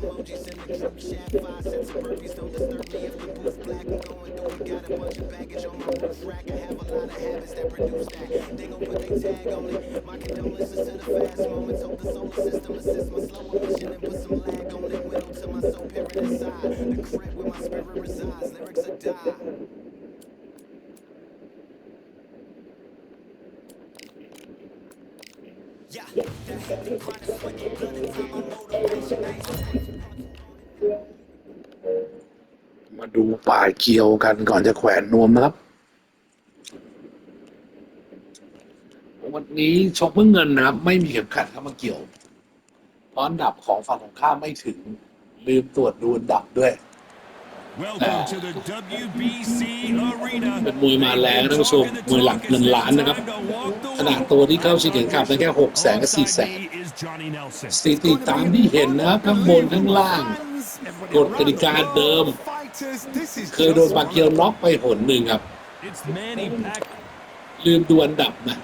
มาดูป่ายเกียวกันก่อนจะแขวนนวมนะครับวันนี้ชกเพื่อเงินนะครับไม่มีเข็มขัดเข้ามาเกี่ยวเพราะอันดับของฝั่งของข้ามไม่ถึงลืมตรวจดูอันดับด้วยเป็นมวยมาแรงท่านผู้ชมมวยหลักเงินล้านนะครับขนาดตัวที่เข้าชิงเข็มขัดได้แค่600,000 กับ 400,000สถิติตามที่เห็นนะครับข้างบนข้างล่างกฎกติกาเดิมเคยโดนปาเกียวน็อกไปหนหนึ่งครับลืมดูอันดับนะ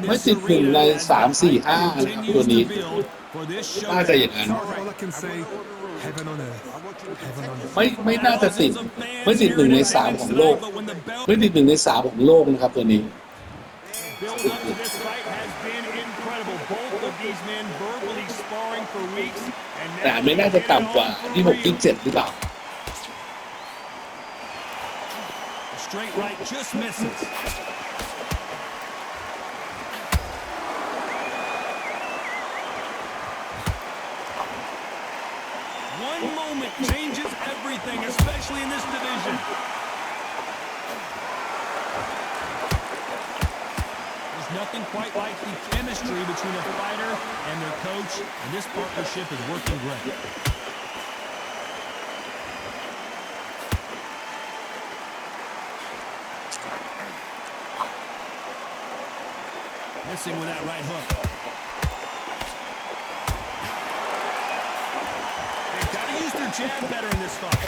ไม่ติดหนึ่งใน3 4 5นะครับตัวนี้น่าจะอย่างนั้นไม่น่าจะติดไม่ติด1 ใน 3ของโลกไม่ติด1 ใน 3ของโลกนะครับตัวนี้แต่ไม่น่าจะต่ำกว่าที่6 ที่ 7หรือเปล่าStraight right just misses. One moment changes everything, especially in this division. There's nothing quite like the chemistry between a fighter and their coach, and this partnership is working great. Missing with that right hook. They've got to use their jab better in this fight.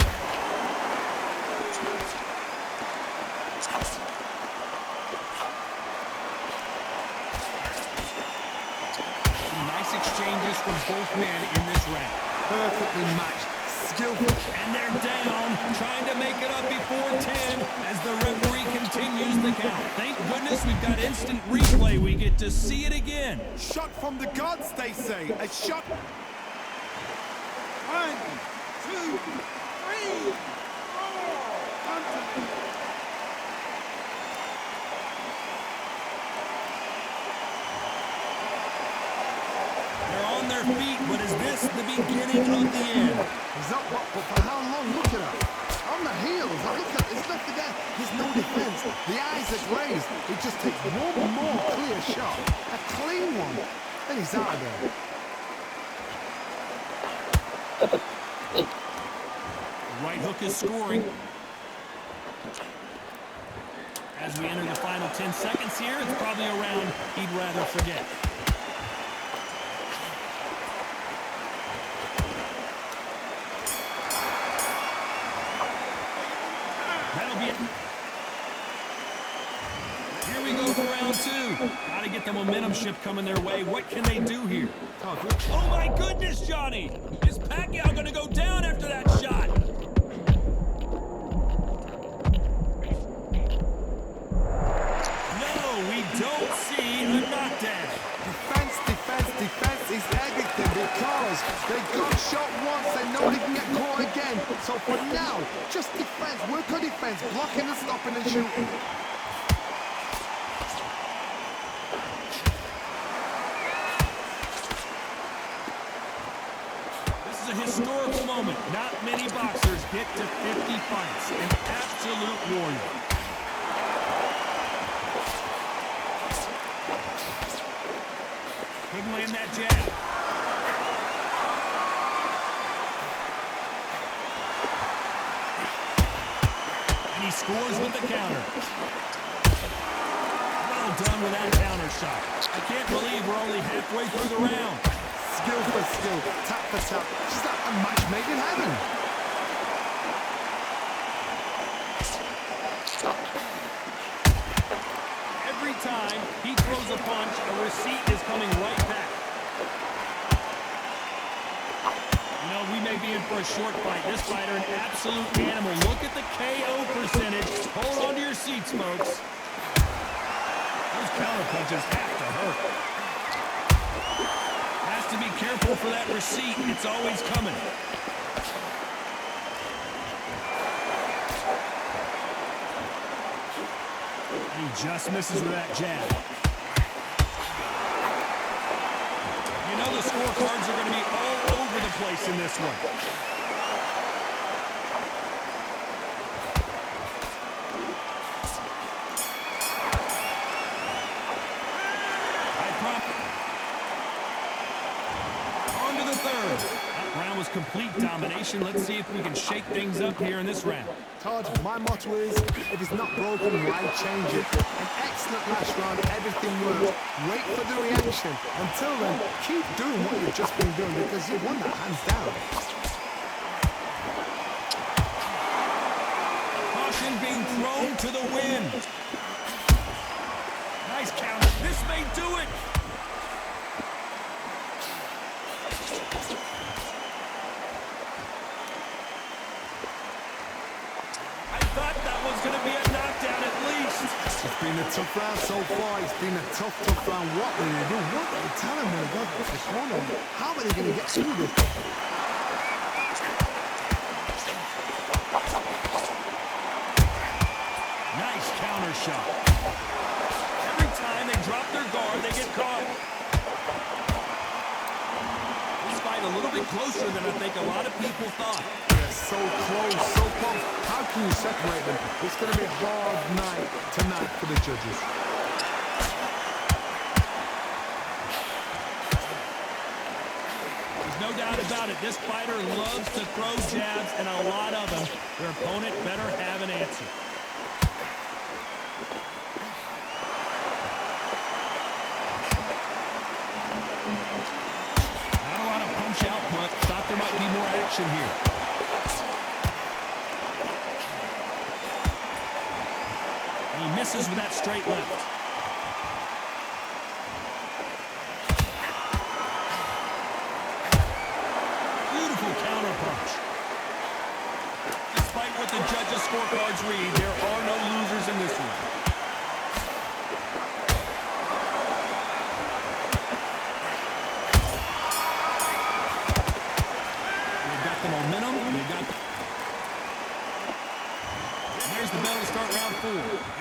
Some nice exchanges from both men in this round. Perfectly matched. Skillful. And they're down, trying to make it up before 10 as the referee continues the count. Thank goodness we've got instant replay. We get to see it again. Shot from the gods, they say. A shot. 1, 2, 3, 4. They're on their feet, but is this the beginning of the end? He's up, but for how long? Look at him. On the heels. Look at, there's nothing there. There's no defense. The eyes are glazed. He just takes one more clear shot. A clean one. And he's out of there. The right hook is scoring. As we enter the final 10 seconds here, it's probably a round he'd rather forget. Here we go for round 2. Got to get the momentum shift coming their way. What can they do here? Oh my goodness, Johnny! Is Pacquiao going to go down after that shot? No, we don't see a knockdown. Defense, defense, defense is everything because they got shot once. They know they can get caught again. So for now, just defense. Work on defense. Blocking and stopping and shooting. Historical moment. Not many boxers get to 50 fights. An absolute warrior. Couldn't land that jab. And he scores with the counter. Well done with that counter shot. I can't believe we're only halfway through the round. Skill for skill, tap for tap. Just like a match made in heaven. Every time he throws a punch, a receipt is coming right back. may be in for a short fight. This fighter, an absolute animal. Look at the KO percentage. Hold on to your seats, folks. Those counter punches have to hurt. Has to be careful for that receipt. It's always coming. He just misses with that jab. You know the scorecards are going to be all over the place in this one. On to the third. That round was complete domination. Let's see if we can shake things up here in this round. Todd, my motto is, if it's not broken, why change it? An excellent last round, everything works. Wait for the reaction. Until then, keep doing what you've just been doing because you won that hands down. Caution being thrown to the wind. Nice counter. This may do it. It's been a tough round so far. It's been a tough round. What will they do? What will they tell him when they go to the corner? How are they going to get through this? Nice counter shot. Every time they drop their guard, they get caught. This fight a little bit closer than I think a lot of people thought. So close, so close. How can you separate them? It's going to be a hard night tonight for the judges. There's no doubt about it. This fighter loves to throw jabs, and a lot of them. Their opponent better have an answer. Not a lot of punch output. Thought there might be more action here. He misses with that straight left. Beautiful counter punch. Despite what the judges' scorecards read, there are no losers in this one. They've got the momentum. They've got There's the bell to start round 4.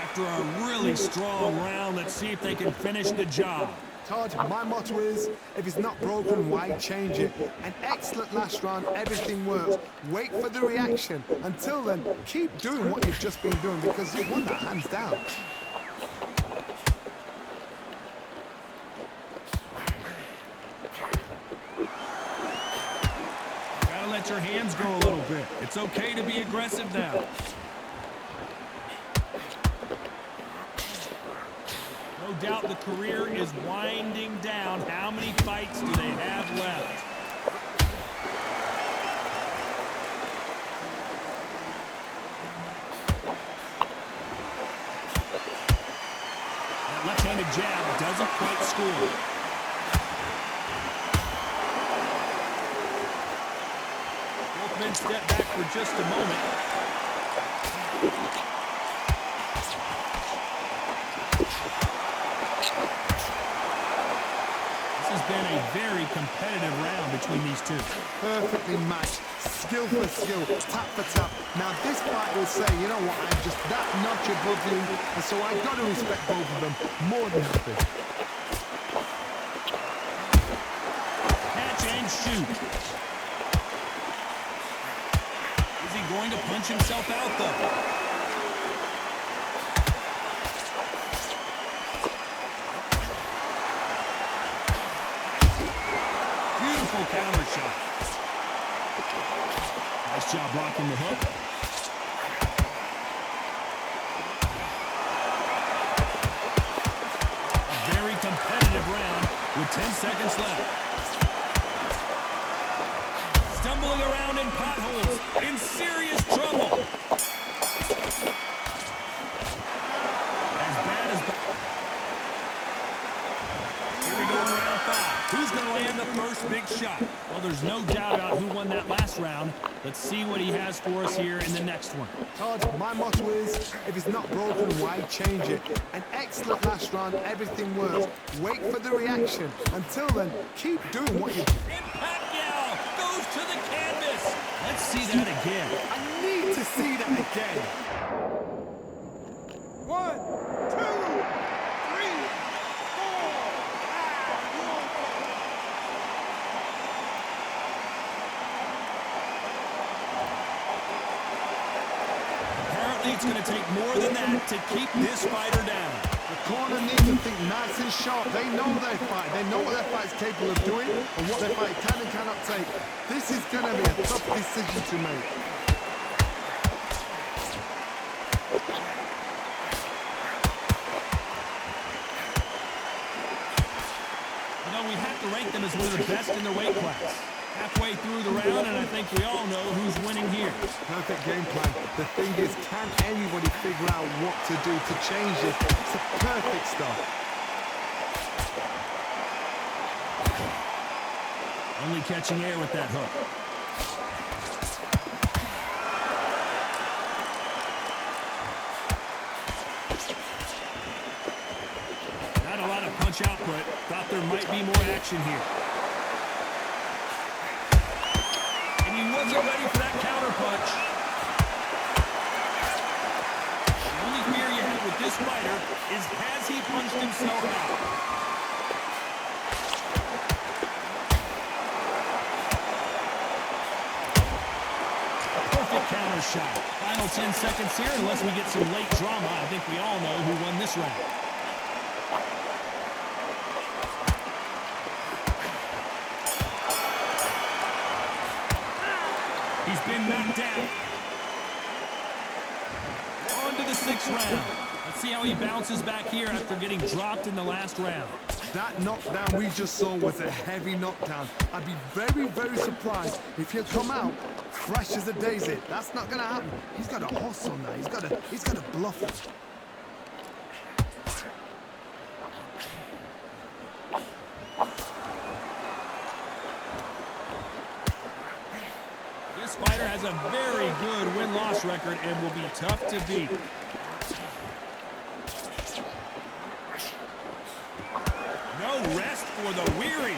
After a really strong round, let's see if they can finish the job. Todd, my motto is, if it's not broken, why change it? An excellent last round, everything works. Wait for the reaction. Until then, keep doing what you've just been doing because you won that hands down. Gotta let your hands go a little bit. It's okay to be aggressive now. No doubt the career is winding down. How many fights do they have left? That left-handed jab doesn't quite score. Both men step back for just a moment. Been a very competitive round between these two. Perfectly matched, skill for skill, tap for tap. Now this fight will say, you know what, I'm just that notch above you, and so I've got to respect both of them more than happy. Catch and shoot. Is he going to punch himself out though? Counter shot. Nice job blocking the hook. A very competitive round with 10 seconds left. Stumbling around in potholes, in serious trouble. As bad as... Here we go in round 5. Who's going to land the first big shot. Well, there's no doubt about who won that last round. Let's see what he has for us here in the next one. Todd, my motto is, if it's not broken, why change it? An excellent last round, everything works. Wait for the reaction. Until then, keep doing what you do. And Pacquiao goes to the canvas. Let's see that again. I need to see that again. 1, 2, 3, 4. Apparently, it's going to take more than that to keep this fighter down. The corner needs to think nice and sharp. They know their fight. They know what their fight's capable of doing and what their fight can and cannot take. This is going to be a tough decision to make. You know, we have to rank them as one of the best in their weight class. Halfway through the round, and I think we all know who's winning here. Perfect game plan. The thing is, can anybody figure out what to do to change it? It's a perfect start. Only catching air with that hook. Not a lot of punch output. Thought there might be more action here. And he wasn't ready for that counter punch. The only fear you have with this fighter is, has he punched himself out? Perfect counter shot. Final 10 seconds here. Unless we get some late drama, I think we all know who won this round. He's been knocked down. On to the 6th round. Let's see how he bounces back here after getting dropped in the last round. That knockdown we just saw was a heavy knockdown. I'd be very, very surprised if he'll come out fresh as a daisy. That's not going to happen. He's got a hustle now. He's got to bluff it. This fighter has a very good win-loss record and will be tough to beat. No rest for the weary.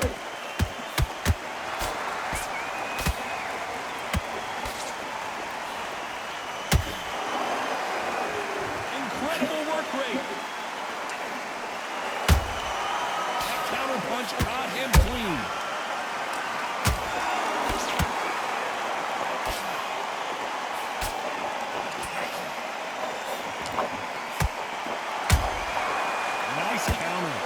Incredible work rate. That counter punch caught him clean. Nice counter.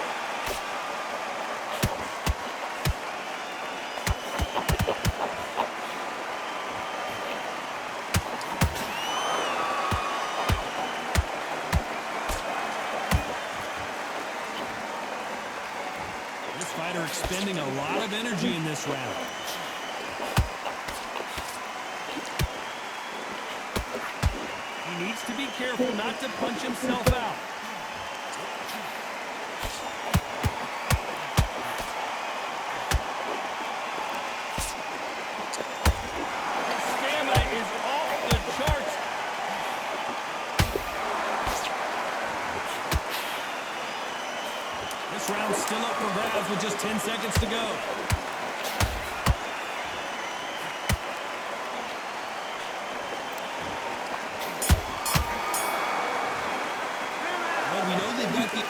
This fighter expending a lot of energy in this round. He needs to be careful not to punch himself out. His stamina is off the charts. This round's still up for grabs with just 10 seconds to go. Well, we know they've got the...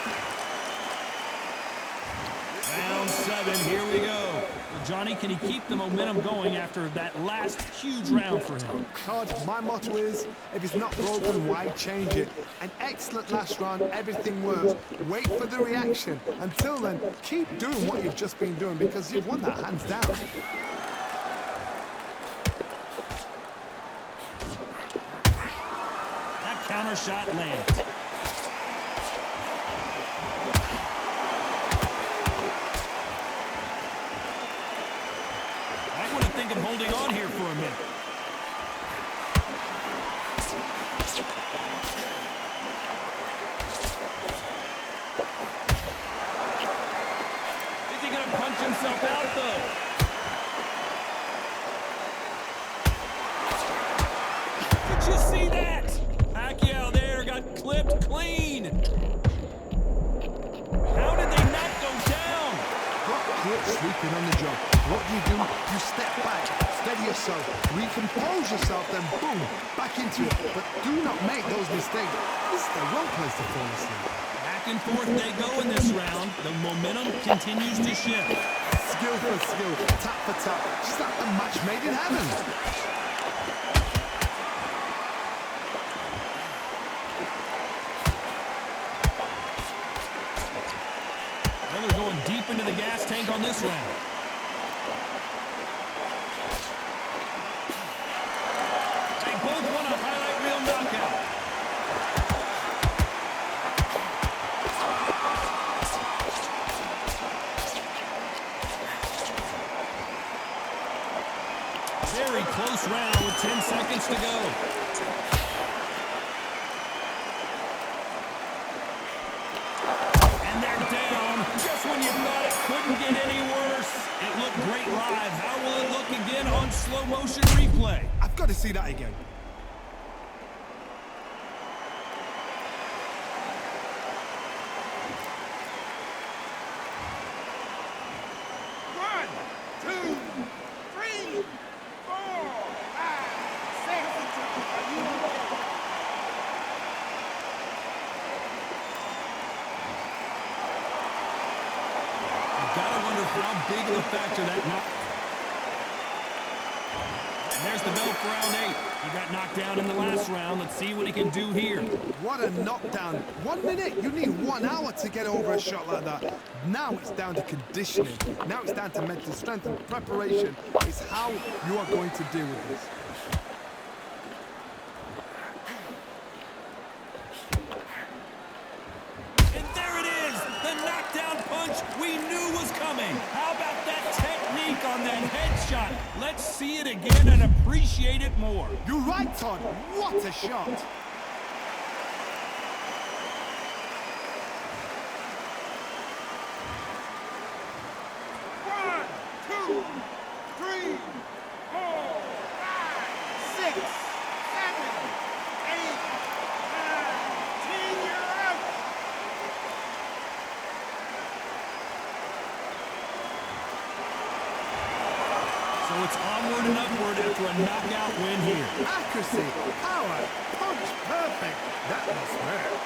Round 7, here we go. Well, Johnny, can he keep the momentum going after that last huge round for him? Todd, my motto is, if it's not broken, why change it? An excellent last round, everything works. Wait for the reaction. Until then, keep doing what you've just been doing because you've won that hands down. That counter shot lands. Might want to think of holding on here for a minute. Is he going to punch himself out, though? clean. How did they not go down? Got caught sleeping on the job. What do? You step back, steady yourself, recompose yourself, then boom, back into it. But do not make those mistakes. This is the wrong place to fall asleep. Back and forth they go in this round. The momentum continues to shift. Skill for skill, tap for tap, just like a match made in heaven. Well, they're going deep into the gas tank on this round. They both want a highlight reel knockout. Very close round with 10 seconds to go. And they're down just when you thought it couldn't get any worse. It looked great live. How will it look again on slow motion replay? I've got to see that again. Gotta wonder how big of a factor that knock. And there's the bell for round 8. He got knocked down in the last round. Let's see what he can do here. What a knockdown. 1 minute, you need 1 hour to get over a shot like that. Now it's down to conditioning. Now it's down to mental strength and preparation. It's how you are going to deal with this. And there it is, the knockdown punch we knew was coming. How about that technique on that headshot? Let's see it again and appreciate it more. You're right, Todd. What a shot. So it's onward and upward after a knockout win here. Accuracy, power, punch, perfect. That must hurt.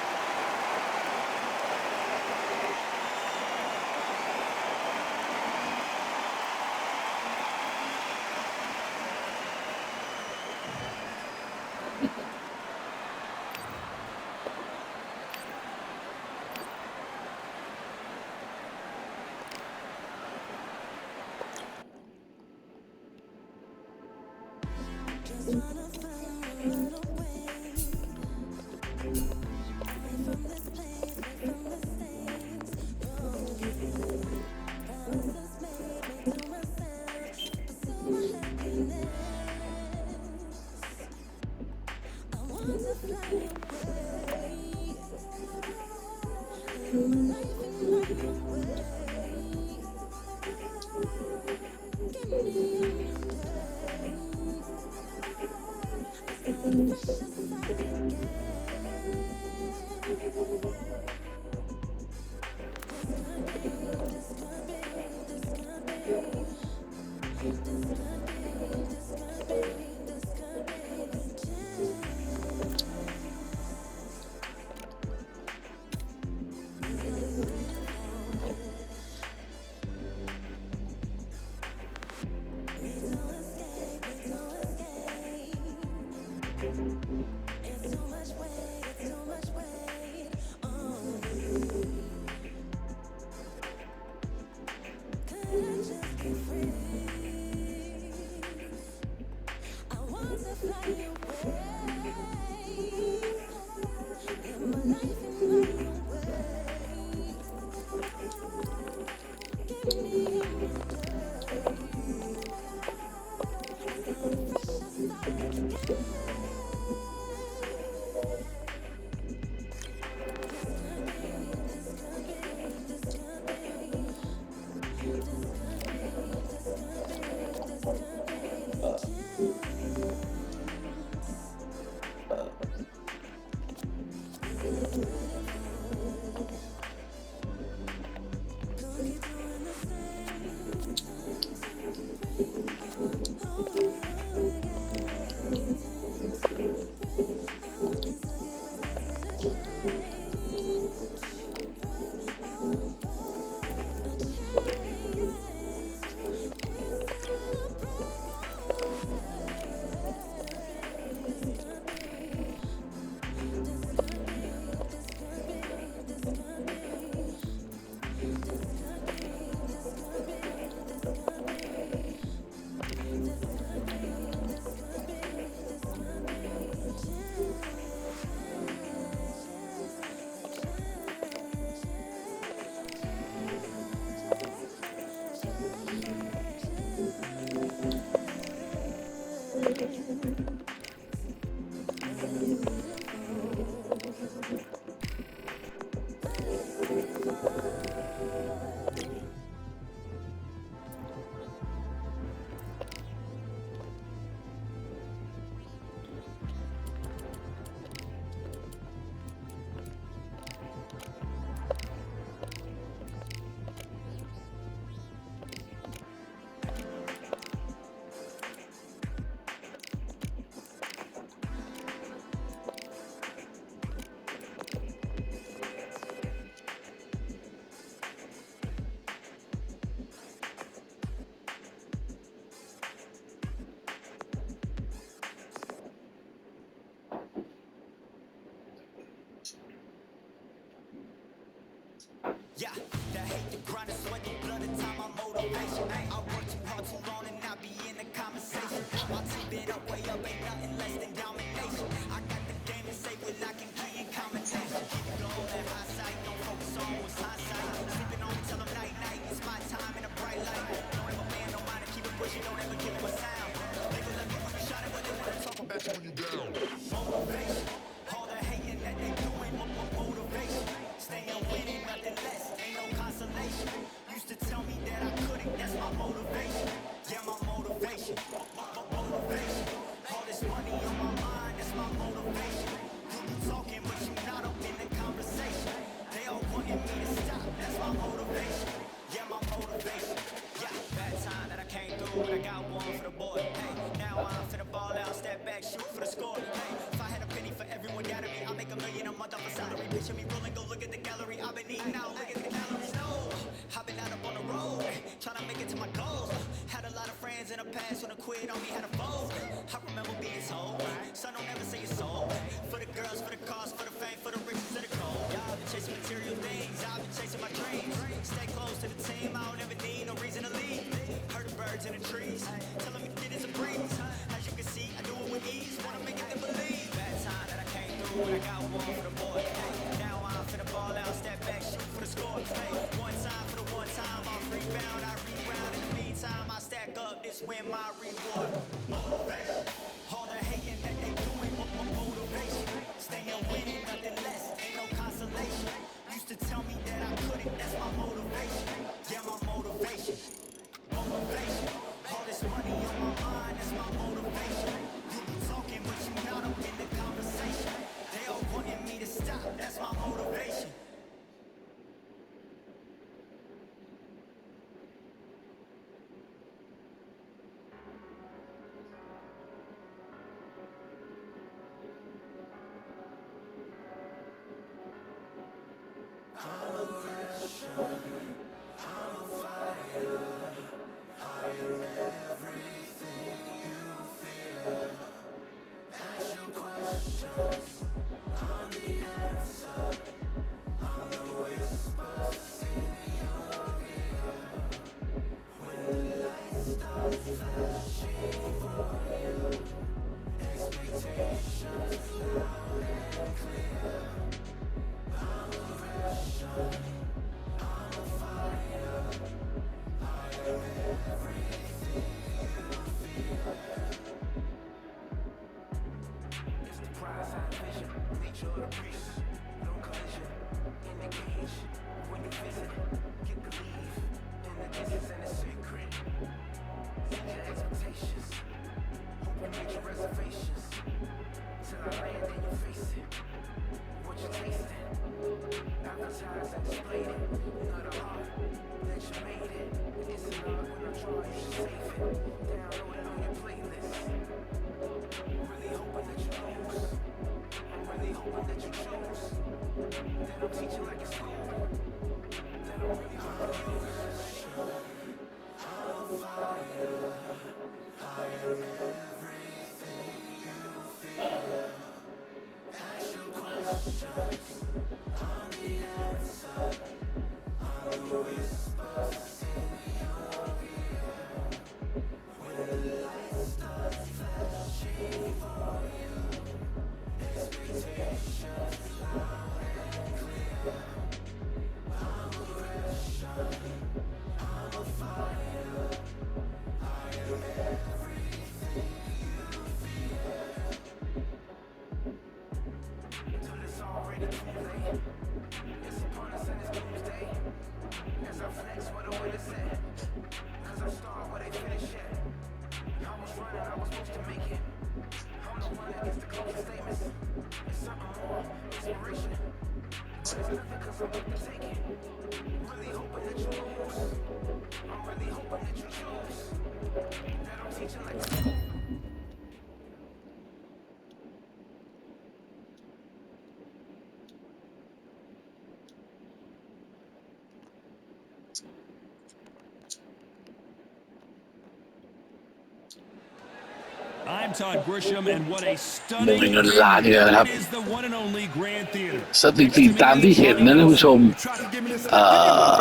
I'm Todd Grisham, and what a stunning มวยเงินล้านเนี่ยนะครับ is the one and only Grand Theater. สถิติตามที่เห็นนะท่านผู้ชม You tried to give me this. Give me more.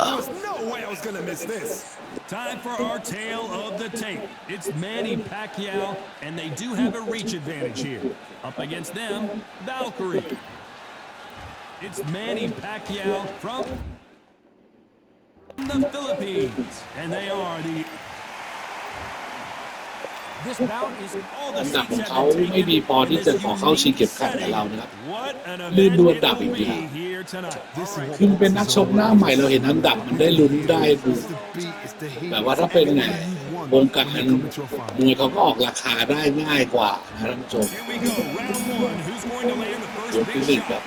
There was no way I was gonna miss this. Time for our tale of the tape. It's Manny Pacquiao, and they do have a reach advantage here. Up against them, Valkyrie. It's Manny Pacquiao from the Philippines, and they are the... This bout is all the อันดับ seats ของ have เขา been ไม่ taken ดีพอ in ที่ this จะขอเข้าชิง unique เข็มขัดกับ setting. เรานะครับ What an ลืม event ดู it อันดับ will อีก be แล้ว here tonight. This is what คือเป็นนักชกหน้าใหม่เราเห็นอันดับมันได้ลุ้นได้ดู It's the beat, it's the heat, แบบว่าถ้าเป็น everything you want วงการ when you come into a fight. มวยเขาก็ออกราคาได้ง่ายกว่านะท่านผู้ชม Here we go, round one. Who's going to land the ย first กที่ big หนึ่งแบ shot? บ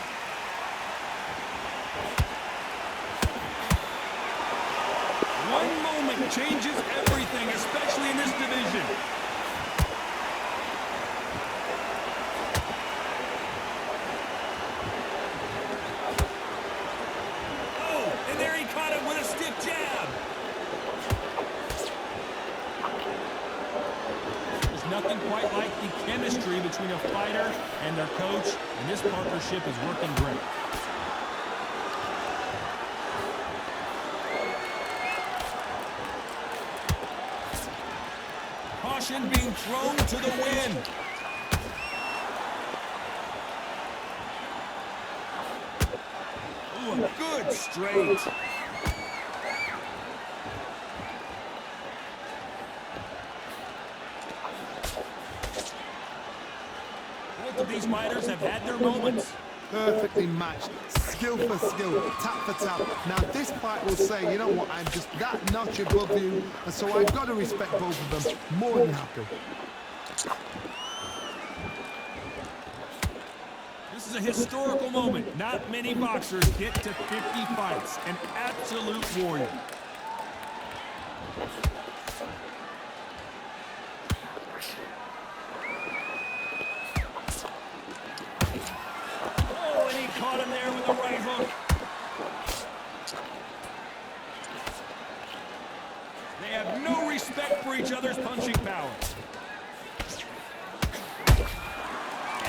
One moment changes everything, especially in this division. Oh, and there he caught it with a stiff jab. There's nothing quite like the chemistry between a fighter and their coach, and this partnership is working great. Caution being thrown to the wind. Ooh, a good straight. Both of these fighters have had their moments. Perfectly matched, skill for skill, tap for tap. Now this fight will say, you know what, I'm just that notch above you, and so I've got to respect both of them. More than happy. This is a historical moment. Not many boxers get to 50 fights. An absolute warrior. Oh, and he caught him there with a right hook. They have no respect for each other's punching power.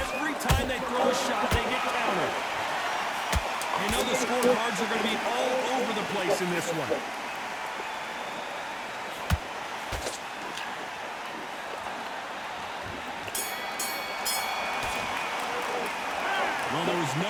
Every time they throw a shot, they get countered. They know the scorecards are going to be all over the place in this one. Well, there was no...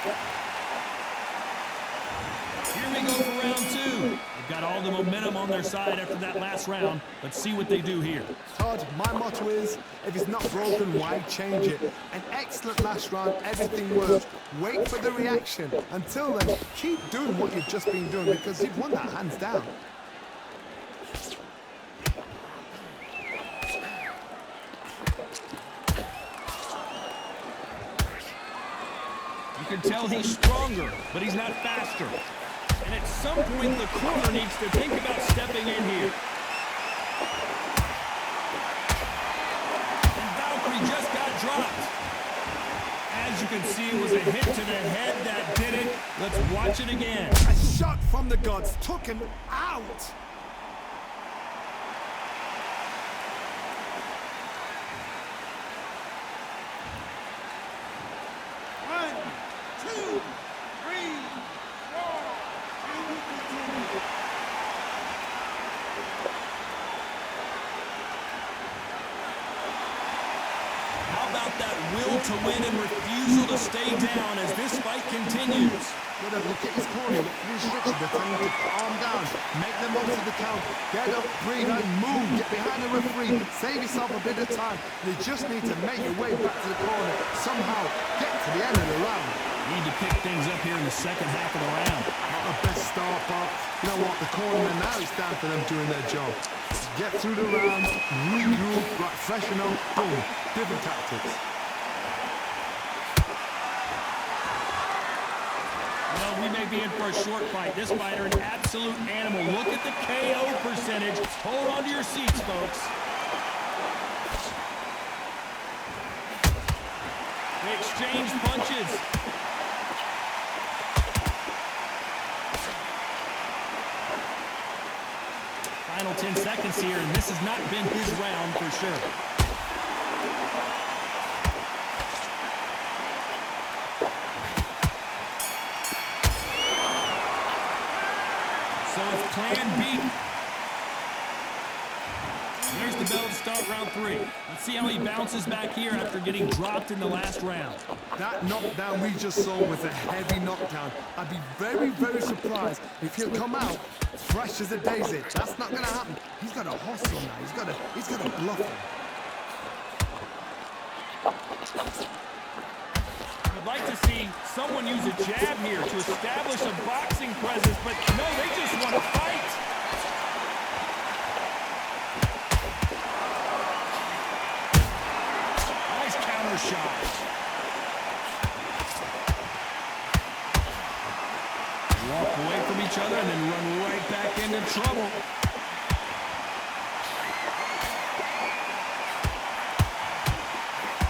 Here we go for round two. They've got all the momentum on their side after that last round. Let's see what they do here. Todd, my motto is, if it's not broken, why change it? An excellent last round, everything works. Wait for the reaction. Until then, keep doing what you've just been doing because you've won that hands down. You can tell he's stronger, but he's not faster. And at some point, the corner needs to think about stepping in here. And Valkyrie just got dropped. As you can see, it was a hit to the head that did it. Let's watch it again. A shot from the gods took him out. One, two, three, four, and continue. How about that will to win and refusal to stay down as this fight continues? Good look at his corner. Restriction. They're telling him to calm down. Make the most of the count. Get up, breathe, and move. Get behind the referee. Save yourself a bit of time. You just need to make your way back to the corner. Somehow get to the end of the round. Need to pick things up here in the second half of the round. Not the best start, Bob. You know what? The cornermen, now it's down to them doing their job. Get through the round, regroup, right, freshen up, boom. Different tactics. Well, we may be in for a short fight. This fighter, an absolute animal. Look at the KO percentage. Hold on to your seats, folks. They exchange punches. Final 10 seconds here, and this has not been his round for sure. So it's plan B. There's the bell to start round 3. Let's see how he bounces back here after getting dropped in the last round. That knockdown we just saw was a heavy knockdown. I'd be very, very surprised if he'll come out fresh as a daisy. That's not going to happen. He's got to hustle now. He's got to bluff him. I'd like to see someone use a jab here to establish a boxing presence, but no, they just want to fight. Nice counter shot. Walk away from each other and then run right back into trouble.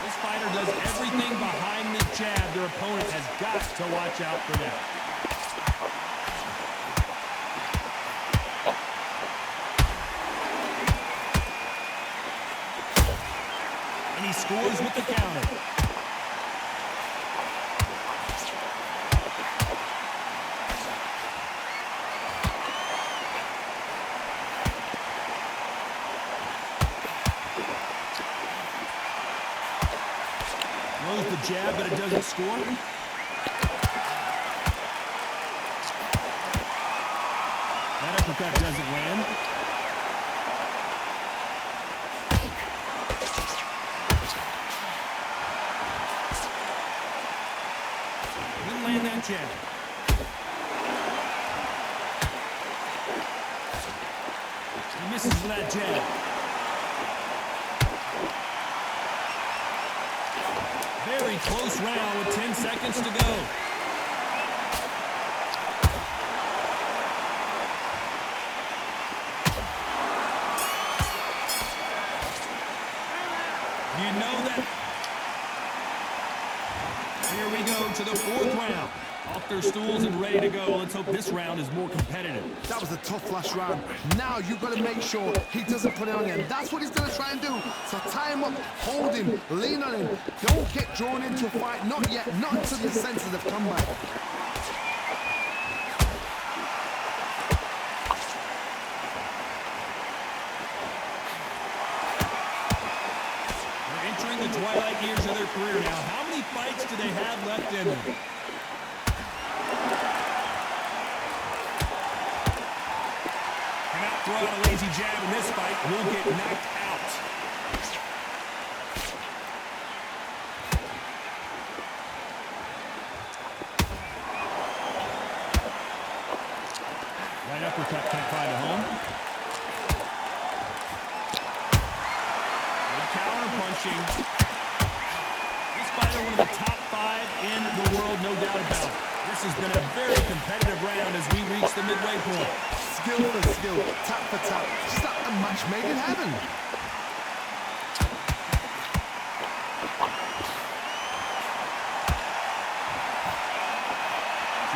This fighter does everything behind the jab. Their opponent has got to watch out for that. And he scores with the counter. Throws the jab, but it doesn't score. That uppercut doesn't land. Didn't land that jab. He misses with that jab. Very close round with 10 seconds to go. You know that. Here we go to the 4th round. Off their stools and ready to go. Let's hope this round is more competitive. That was a tough last round. Now you've got to make sure he doesn't put it on you. And that's what he's going to try and do. So tie him up, hold him, lean on him. Don't get drawn into a fight. Not yet. Not until your senses have come back. They're entering the twilight years of their career now. How many fights do they have left in them? Throw out a lazy jab in this fight, will get knocked out. Right uppercut can't find a home. Good counter punching. This fighter, one of the top 5 in the world, no doubt about it. This has been a very competitive round as we reach the midway point. Skill for skill, tap for tap. Just like a match made in heaven.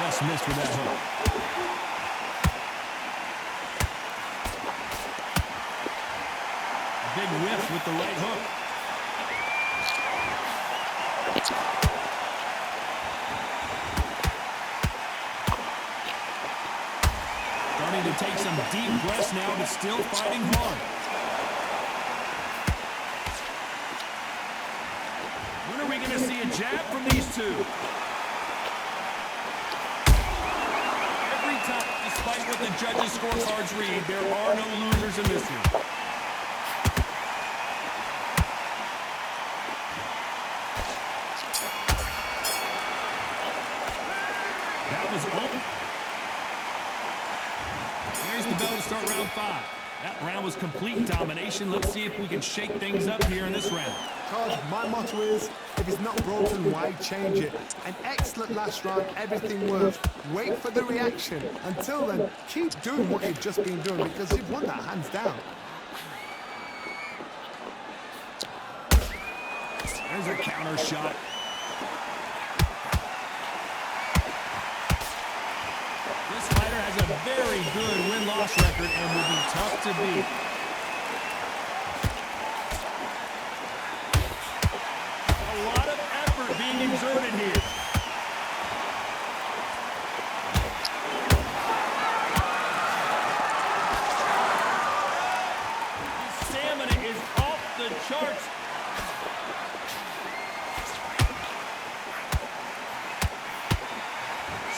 Just missed with that hook. A big whiff with the right hook. Starting to take some deep breaths now, but still fighting hard. When are we going to see a jab from these two? Every time, despite what the judges' scorecards read, there are no losers in this one. That was open. Here's the bell to start round 5. That round was complete domination. Let's see if we can shake things up here in this round. Todd, my motto is, if it's not broken, why change it? An excellent last round, everything works. Wait for the reaction. Until then, keep doing what you've just been doing because you've won that hands down. There's a counter shot. This fighter has a very good win-loss record and will be tough to beat. A lot of effort being exerted here. charts.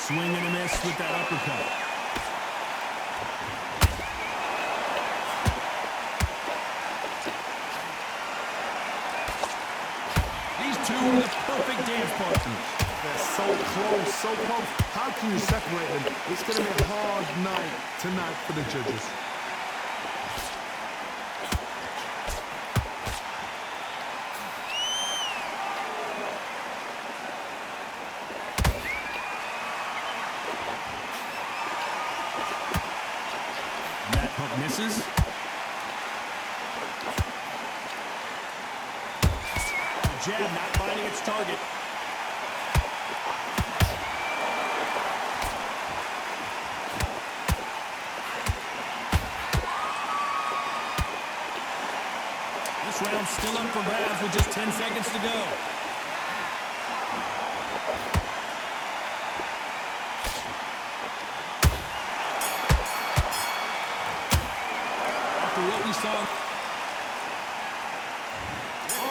Swing and a miss with that uppercut. These two are the perfect dance partners. They're so close, so close. How can you separate them? It's going to be a hard night tonight for the judges. That hook misses. Jab not finding its target. This round's still up for grabs with just 10 seconds to go. After what we saw,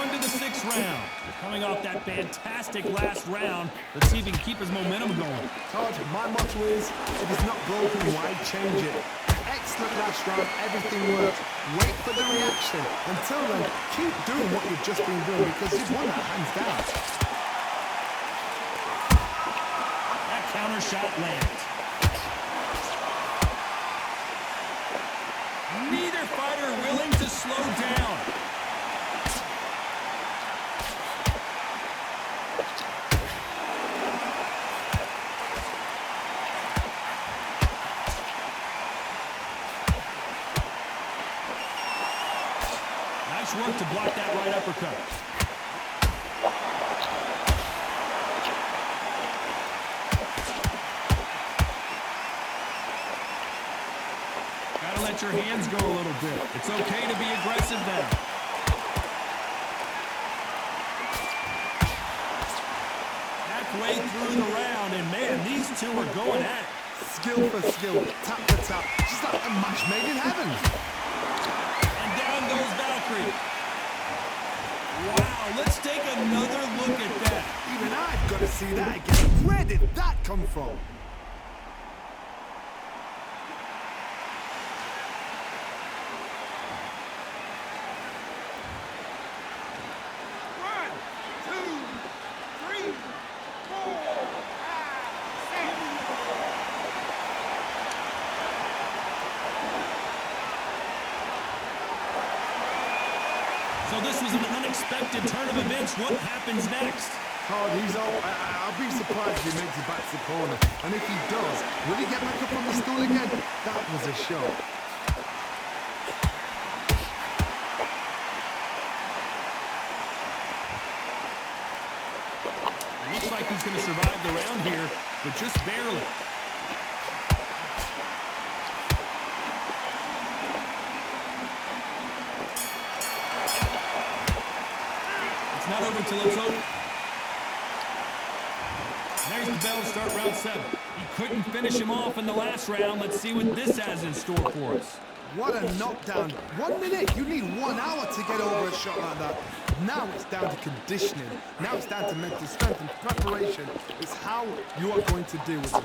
on to the 6th round. Coming off that fantastic last round, let's see if he can keep his momentum going. Todd, my motto is, if it's not broken, why change it? Excellent last round, everything worked. Wait for the reaction. Until then, keep doing what you've just been doing because you've won that hands down. That counter shot lands. Neither fighter willing to slow down. Nice work to block that right uppercut. Gotta let your hands go a little bit. It's okay to be aggressive now. Halfway through the round, and man, these two are going at it. Skill for skill, tap for tap. Just like a match made in heaven. And down goes Valkyrie. Wow, let's take another look at that. Even I've got to see that again. Where did that come from? One, two, three, four, five, six. So this was an unexpected turn of events. What happens next? Todd, I'll be surprised if he makes it back to the corner. And if he does, will he get back up on the stool again? That was a shot. It looks like he's going to survive the round here, but just barely. It's not over till it's over. There's the bell to start round 7. He couldn't finish him off in the last round. Let's see what this has in store for us. What a knockdown. 1 minute. You need 1 hour to get over a shot like that. Now it's down to conditioning. Now it's down to mental strength and preparation. It's how you are going to deal with this.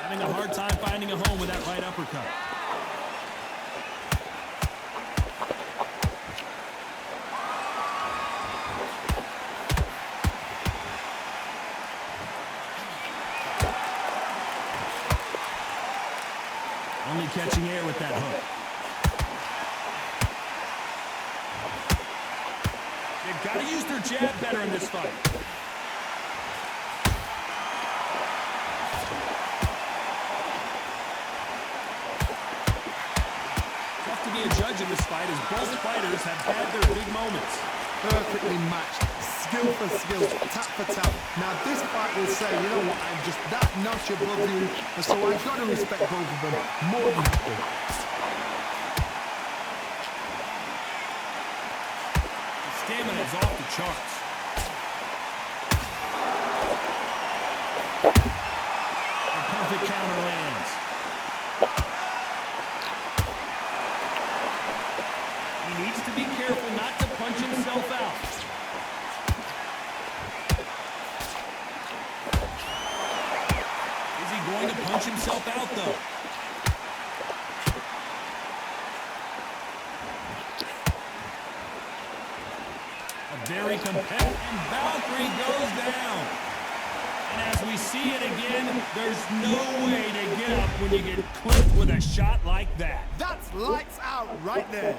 Having a hard time finding a home with that right uppercut. Only catching air with that hook. They've got to use their jab better in this fight. Tough to be a judge in this fight as both fighters have had their big moments. Perfectly matched. Skill for skill, tap for tap. Now this fight will say, you know what, I'm just that notch above you, and so I've got to respect both of them more than happy. The stamina is off the charts. going to punch himself out, though. A very competitive, and Valkyrie goes down. And as we see it again, there's no way to get up when you get clipped with a shot like that. That's lights out right there.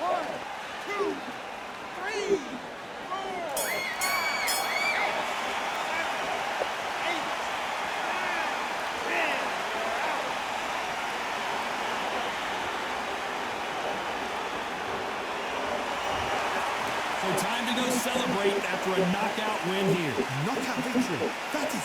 One, two, three, four, five, So time to go celebrate after a knockout win here. Knockout victory. That is...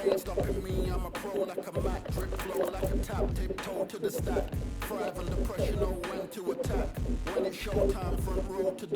Ain't stopping me, I'm a pro like a Mac, drip flow like a tap, tiptoe to the stack. Thrive under pressure, know when to attack. When it's showtime, front row to the